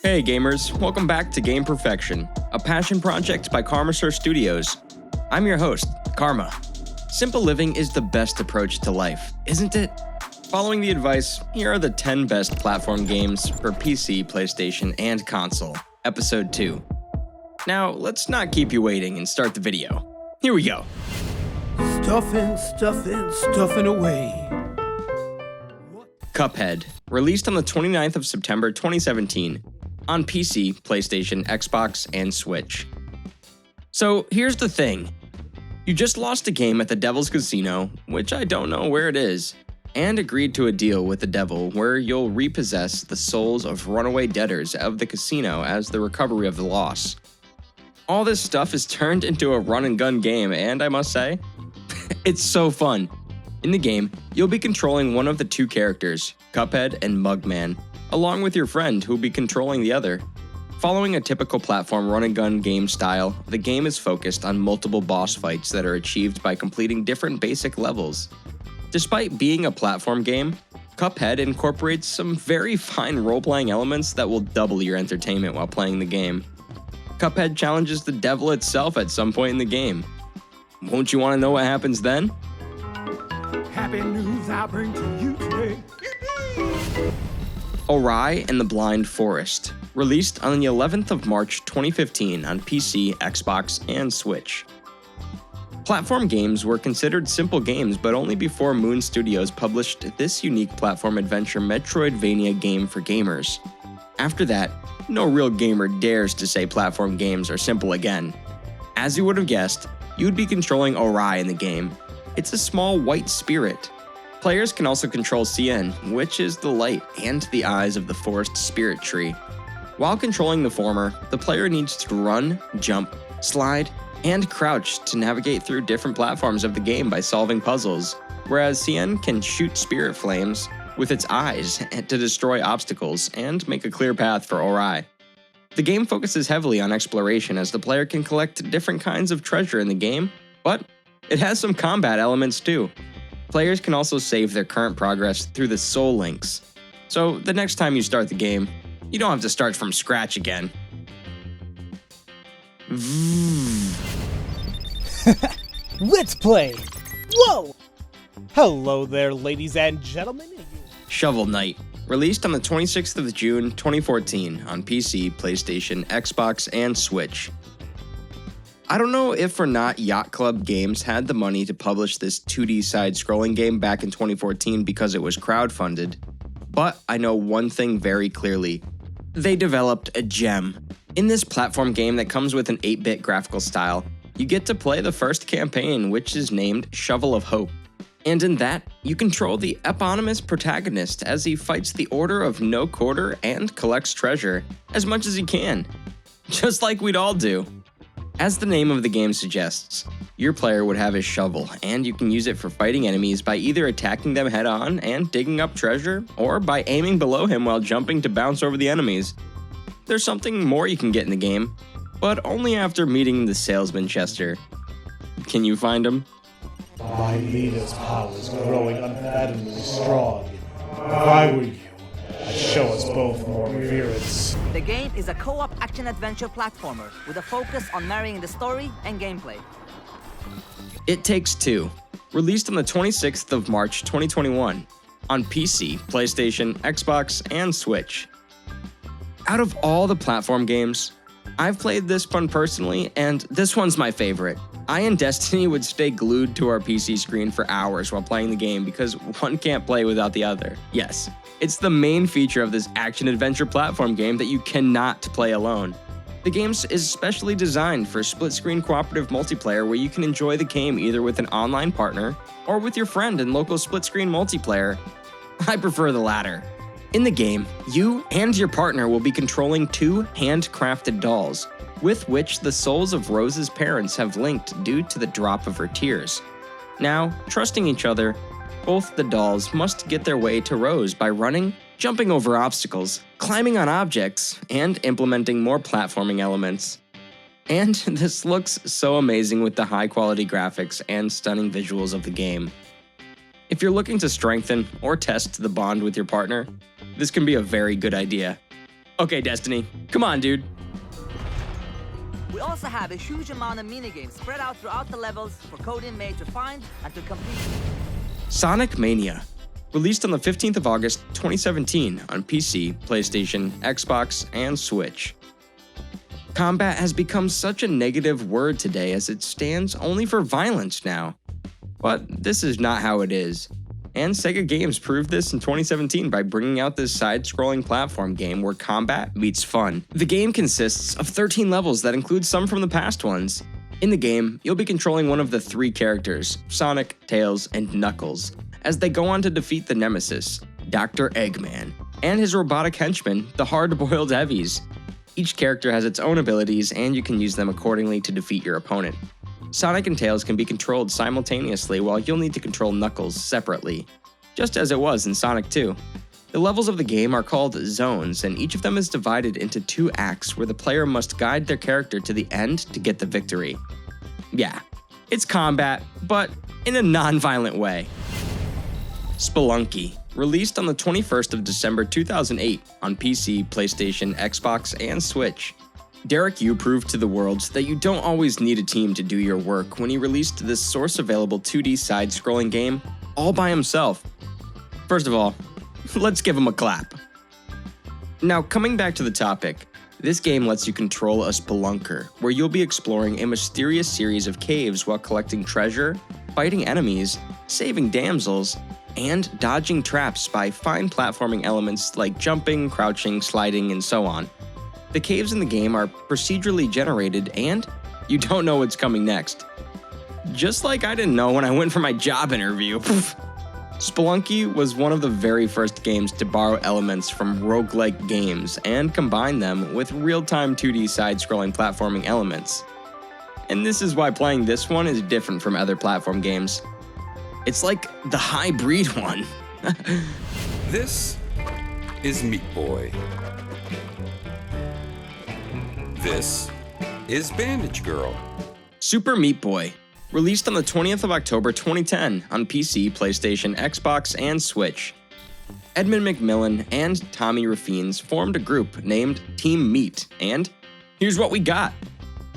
Hey gamers, welcome back to Game Perfection, a passion project by Karmasur Studios. I'm your host, Karma. Simple living is the best approach to life, isn't it? Following the advice, here are the 10 best platform games for PC, PlayStation, and console, Episode 2. Now, let's not keep you waiting and start the video. Here we go. Stuffing away. Cuphead, released on the 29th of September 2017, on PC, PlayStation, Xbox, and Switch. So here's the thing. You just lost a game at the Devil's Casino, which I don't know where it is, and agreed to a deal with the devil where you'll repossess the souls of runaway debtors of the casino as the recovery of the loss. All this stuff is turned into a run-and-gun game, and I must say, it's so fun. In the game, you'll be controlling one of the two characters, Cuphead and Mugman, along with your friend who'll be controlling the other. Following a typical platform run-and-gun game style, the game is focused on multiple boss fights that are achieved by completing different basic levels. Despite being a platform game, Cuphead incorporates some very fine role-playing elements that will double your entertainment while playing the game. Cuphead challenges the devil itself at some point in the game. Won't you want to know what happens then? Happy news I bring to you today. Ori and the Blind Forest, released on the 11th of March 2015 on PC, Xbox, and Switch. Platform games were considered simple games, but only before Moon Studios published this unique platform adventure Metroidvania game for gamers. After that, no real gamer dares to say platform games are simple again. As you would have guessed, you would be controlling Ori in the game. It's a small white spirit. Players can also control Cien, which is the light and the eyes of the forest spirit tree. While controlling the former, the player needs to run, jump, slide, and crouch to navigate through different platforms of the game by solving puzzles, whereas Cien can shoot spirit flames with its eyes to destroy obstacles and make a clear path for Ori. The game focuses heavily on exploration as the player can collect different kinds of treasure in the game, but it has some combat elements too. Players can also save their current progress through the soul links. So the next time you start the game, you don't have to start from scratch again. Let's play! Whoa! Hello there, ladies and gentlemen. Shovel Knight, released on the 26th of June 2014 on PC, PlayStation, Xbox, and Switch. I don't know if or not Yacht Club Games had the money to publish this 2D side-scrolling game back in 2014 because it was crowdfunded, but I know one thing very clearly. They developed a gem. In this platform game that comes with an 8-bit graphical style, you get to play the first campaign, which is named Shovel of Hope. And in that, you control the eponymous protagonist as he fights the Order of No Quarter and collects treasure, as much as he can. Just like we'd all do. As the name of the game suggests, your player would have his shovel, and you can use it for fighting enemies by either attacking them head-on and digging up treasure, or by aiming below him while jumping to bounce over the enemies. There's something more you can get in the game, but only after meeting the salesman Chester. Can you find him? My leader's power is growing unfathomably strong. If I were you, I'd show us both more reverence. The game is a co-op action-adventure platformer with a focus on marrying the story and gameplay. It Takes Two, released on the 26th of March 2021 on PC, PlayStation, Xbox, and Switch. Out of all the platform games, I've played this one personally, and this one's my favorite. I and Destiny would stay glued to our PC screen for hours while playing the game because one can't play without the other. Yes, it's the main feature of this action-adventure platform game that you cannot play alone. The game is specially designed for split-screen cooperative multiplayer where you can enjoy the game either with an online partner or with your friend in local split-screen multiplayer. I prefer the latter. In the game, you and your partner will be controlling two handcrafted dolls, with which the souls of Rose's parents have linked due to the drop of her tears. Now, trusting each other, both the dolls must get their way to Rose by running, jumping over obstacles, climbing on objects, and implementing more platforming elements. And this looks so amazing with the high-quality graphics and stunning visuals of the game. If you're looking to strengthen or test the bond with your partner, this can be a very good idea. Okay, Destiny, come on, dude. We also have a huge amount of minigames spread out throughout the levels for coding made to find and to complete. Sonic Mania. Released on the 15th of August, 2017 on PC, PlayStation, Xbox, and Switch. Combat has become such a negative word today as it stands only for violence now. But this is not how it is. And Sega Games proved this in 2017 by bringing out this side-scrolling platform game where combat meets fun. The game consists of 13 levels that include some from the past ones. In the game, you'll be controlling one of the 3 characters, Sonic, Tails, and Knuckles, as they go on to defeat the nemesis, Dr. Eggman, and his robotic henchmen, the hard-boiled heavies. Each character has its own abilities, and you can use them accordingly to defeat your opponent. Sonic and Tails can be controlled simultaneously, while you'll need to control Knuckles separately, just as it was in Sonic 2. The levels of the game are called zones, and each of them is divided into 2 acts where the player must guide their character to the end to get the victory. Yeah, it's combat, but in a non-violent way. Spelunky. Released on the 21st of December 2008 on PC, PlayStation, Xbox, and Switch. Derek Yu proved to the world that you don't always need a team to do your work when he released this source-available 2D side-scrolling game all by himself. First of all, let's give him a clap. Now, coming back to the topic, this game lets you control a spelunker, where you'll be exploring a mysterious series of caves while collecting treasure, fighting enemies, saving damsels, and dodging traps by fine platforming elements like jumping, crouching, sliding, and so on. The caves in the game are procedurally generated, and you don't know what's coming next. Just like I didn't know when I went for my job interview. Spelunky was one of the very first games to borrow elements from roguelike games and combine them with real-time 2D side-scrolling platforming elements. And this is why playing this one is different from other platform games. It's like the hybrid one. This is Meat Boy. This is Bandage Girl. Super Meat Boy. Released on the 20th of October 2010 on PC, PlayStation, Xbox, and Switch. Edmund McMillan and Tommy Raffines formed a group named Team Meat, and here's what we got.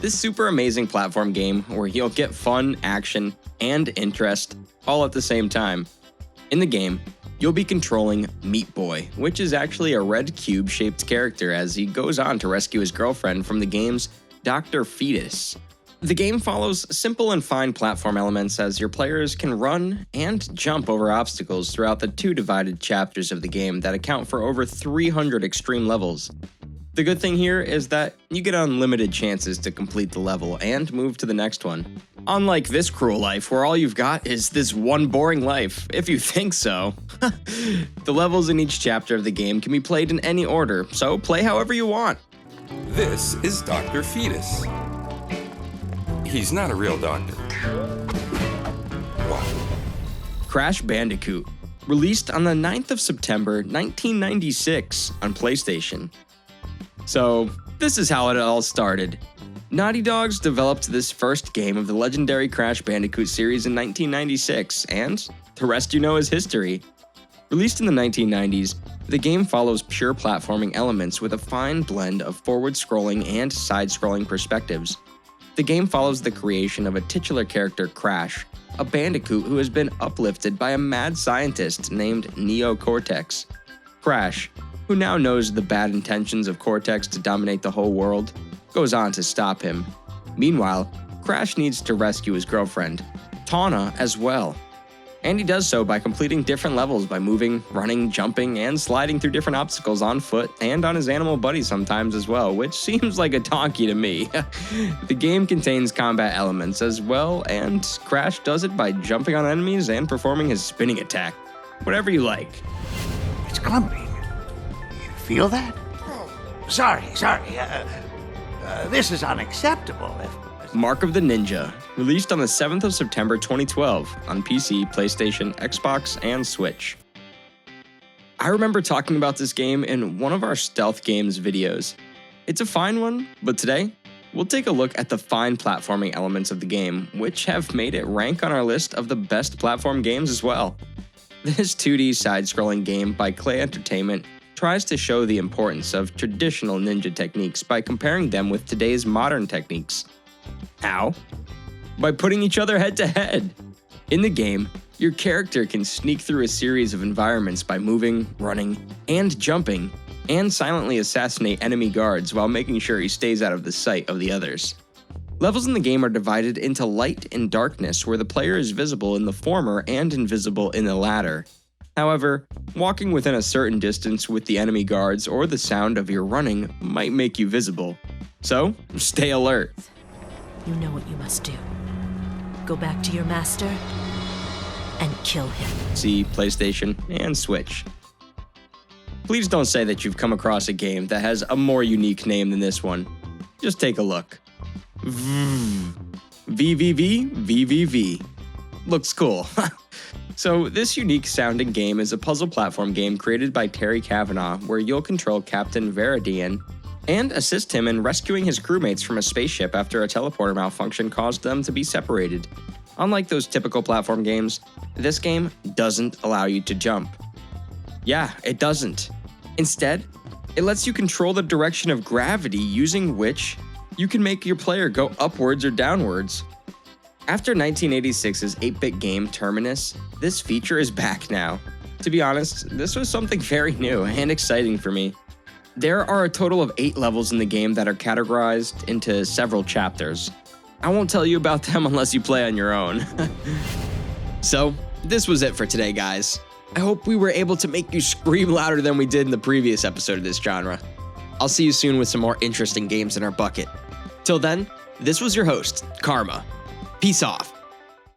This super amazing platform game where you'll get fun, action, and interest all at the same time. In the game, you'll be controlling Meat Boy, which is actually a red cube-shaped character as he goes on to rescue his girlfriend from the game's Dr. Fetus. The game follows simple and fine platform elements as your players can run and jump over obstacles throughout the 2 divided chapters of the game that account for over 300 extreme levels. The good thing here is that you get unlimited chances to complete the level and move to the next one. Unlike this cruel life where all you've got is this one boring life, if you think so. The levels in each chapter of the game can be played in any order, so play however you want. This is Dr. Fetus. He's not a real doctor. Wow. Crash Bandicoot. Released on the 9th of September 1996 on PlayStation. So, this is how it all started. Naughty Dogs developed this first game of the legendary Crash Bandicoot series in 1996, and the rest you know is history. Released in the 1990s, the game follows pure platforming elements with a fine blend of forward-scrolling and side-scrolling perspectives. The game follows the creation of a titular character, Crash, a bandicoot who has been uplifted by a mad scientist named Neo Cortex. Crash, who now knows the bad intentions of Cortex to dominate the whole world, goes on to stop him. Meanwhile, Crash needs to rescue his girlfriend, Tawna, as well. And he does so by completing different levels by moving, running, jumping, and sliding through different obstacles on foot and on his animal buddy sometimes as well, which seems like a donkey to me. The game contains combat elements as well, and Crash does it by jumping on enemies and performing his spinning attack. Whatever you like. It's clumping. You feel that? Sorry. This is unacceptable. Mark of the Ninja, released on the 7th of September 2012 on PC, PlayStation, Xbox, and Switch. I remember talking about this game in one of our Stealth Games videos. It's a fine one, but today, we'll take a look at the fine platforming elements of the game, which have made it rank on our list of the best platform games as well. This 2D side-scrolling game by Clay Entertainment tries to show the importance of traditional ninja techniques by comparing them with today's modern techniques. How? By putting each other head to head. In the game, your character can sneak through a series of environments by moving, running, and jumping, and silently assassinate enemy guards while making sure he stays out of the sight of the others. Levels in the game are divided into light and darkness, where the player is visible in the former and invisible in the latter. However, walking within a certain distance with the enemy guards or the sound of your running might make you visible. So, stay alert. You know what you must do. Go back to your master and kill him. See PlayStation and Switch. Please don't say that you've come across a game that has a more unique name than this one. Just take a look. VVVVVV. Looks cool. So, this unique sounding game is a puzzle platform game created by Terry Kavanagh, where you'll control Captain Veridian and assist him in rescuing his crewmates from a spaceship after a teleporter malfunction caused them to be separated. Unlike those typical platform games, this game doesn't allow you to jump. Yeah, it doesn't. Instead, it lets you control the direction of gravity, using which you can make your player go upwards or downwards. After 1986's 8-bit game Terminus, this feature is back now. To be honest, this was something very new and exciting for me. There are a total of 8 levels in the game that are categorized into several chapters. I won't tell you about them unless you play on your own. So, this was it for today, guys. I hope we were able to make you scream louder than we did in the previous episode of this genre. I'll see you soon with some more interesting games in our bucket. Till then, this was your host, Karma. Peace off.